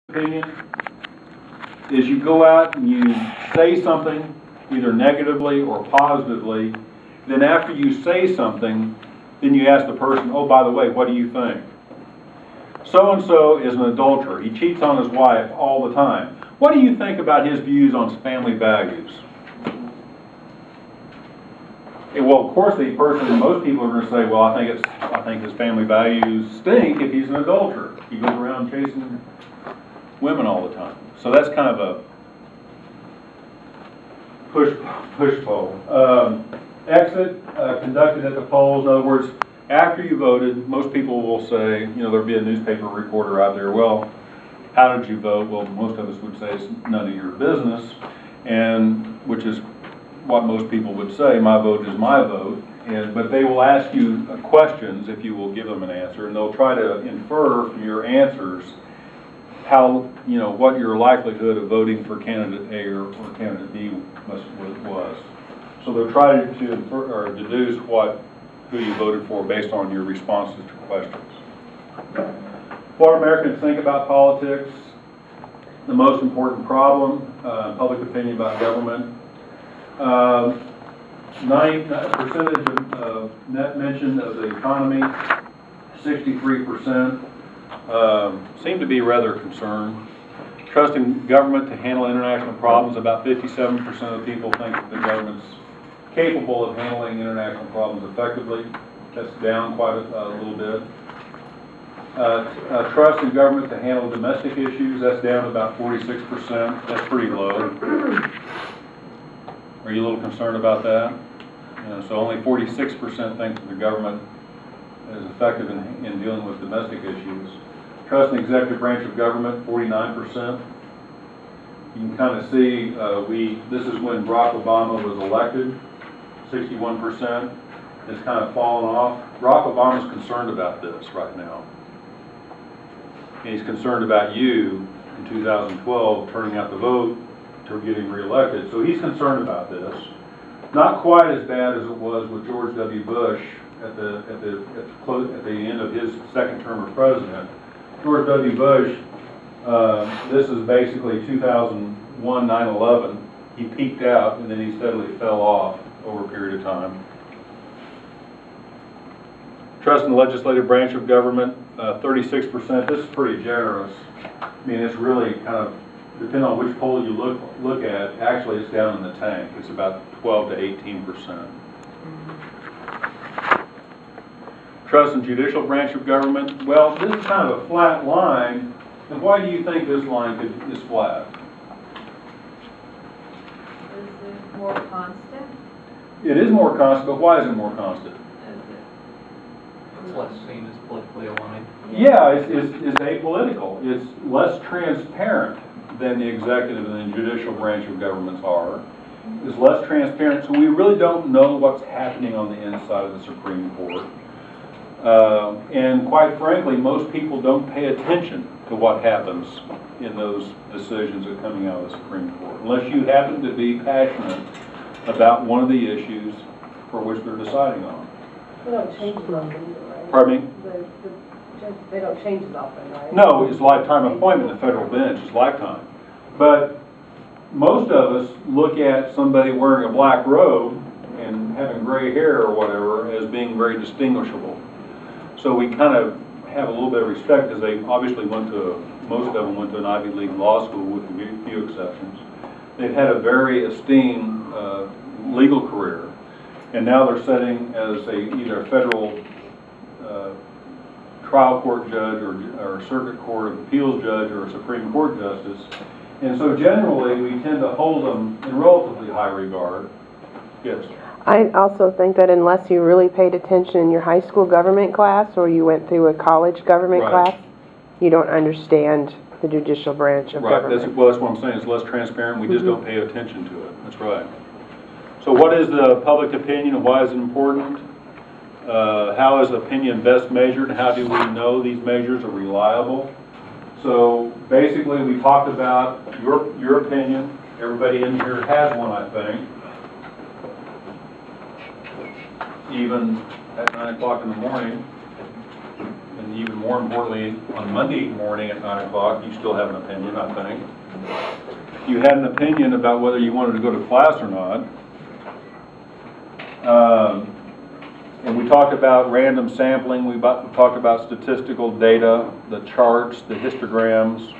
opinion is you go out and you say something either negatively or positively. Then after you say something, then you ask the person, oh, by the way, what do you think? So-and-so is an adulterer. He cheats on his wife all the time. What do you think about his views on family values? Well, of course, most people are going to say, well, I think his family values stink if he's an adulterer. He goes around chasing women all the time. So that's kind of a push-pull. Exit conducted at the polls. In other words, after you voted, most people will say, there'll be a newspaper reporter out there, well, how did you vote? Well, most of us would say it's none of your business, and which is what most people would say, my vote is my vote. But they will ask you questions if you will give them an answer, and they'll try to infer from your answers how, what your likelihood of voting for candidate A or candidate B was. So they'll try to infer or deduce who you voted for based on your responses to questions. What Americans think about politics, the most important problem, public opinion about government. 9% of net mention of the economy, 63% seem to be rather concerned. Trusting government to handle international problems, about 57% of people think that the government's capable of handling international problems effectively. That's down quite a little bit. Trust in government to handle domestic issues, that's down to about 46%. That's pretty low. Are you a little concerned about that? So only 46% think that the government is effective in dealing with domestic issues. Trust in the executive branch of government, 49%. You can kind of see, this is when Barack Obama was elected, 61%. It's kind of fallen off. Barack Obama's concerned about this right now. And he's concerned about you in 2012 turning out the vote to getting reelected. So he's concerned about this. Not quite as bad as it was with George W. Bush at the end of his second term as president. George W. Bush, this is basically 2001, 9/11. He peaked out and then he steadily fell off over a period of time. Trust in the legislative branch of government, 36%. This is pretty generous. I mean, it's really kind of, depending on which poll you look at, actually it's down in the tank. It's about 12 to 18%. Trust in judicial branch of government. Well, this is kind of a flat line. And why do you think this line is flat? Is it more constant? It is more constant, but why is it more constant? It's less seen as politically aligned. Yeah, it's apolitical. It's less transparent than the executive and the judicial branch of governments are. It's less transparent, so we really don't know what's happening on the inside of the Supreme Court. And quite frankly, most people don't pay attention to what happens in those decisions that are coming out of the Supreme Court, unless you happen to be passionate about one of the issues for which they're deciding on. They don't change as often either, right? Pardon me? They don't change as often, right? No, it's lifetime appointment. The federal bench is lifetime. But most of us look at somebody wearing a black robe and having gray hair or whatever as being very distinguishable. So we kind of have a little bit of respect because they obviously most of them went to an Ivy League law school with a few exceptions. They've had a very esteemed legal career, and now they're sitting as either a federal trial court judge or a circuit court of appeals judge or a Supreme Court justice. And so generally we tend to hold them in relatively high regard. Yes? I also think that unless you really paid attention in your high school government class or you went through a college government class, you don't understand the judicial branch of government. That's what I'm saying. It's less transparent. We just don't pay attention to it. That's right. So what is the public opinion and why is it important? How is opinion best measured? How do we know these measures are reliable? So basically we talked about your opinion. Everybody in here has one, I think. Even at 9 o'clock in the morning. And and even more importantly, on Monday morning at 9 o'clock, you still have an opinion, I think. You had an opinion about whether you wanted to go to class or not. And we talked about random sampling, we talked about statistical data, the charts, the histograms.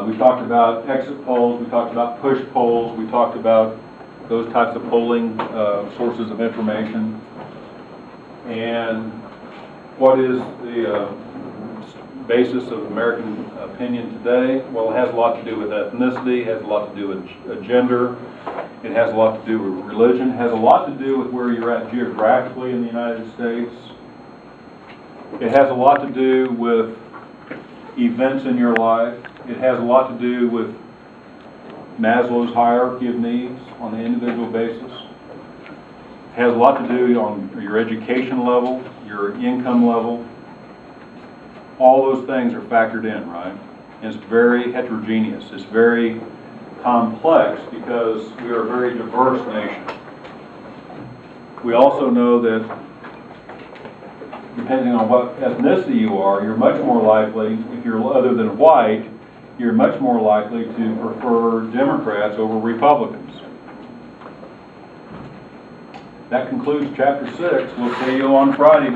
We talked about exit polls, we talked about push polls, we talked about those types of polling sources of information. And what is the basis of American opinion today? Well, it has a lot to do with ethnicity, it has a lot to do with gender, it has a lot to do with religion, it has a lot to do with where you're at geographically in the United States. It has a lot to do with events in your life. It has a lot to do with Maslow's hierarchy of needs on an individual basis. It has a lot to do on your education level, your income level. All those things are factored in, right? And it's very heterogeneous. It's very complex because we are a very diverse nation. We also know that depending on what ethnicity you are, you're much more likely, if you're other than white, you're much more likely to prefer Democrats over Republicans. That concludes chapter 6. We'll see you on Friday.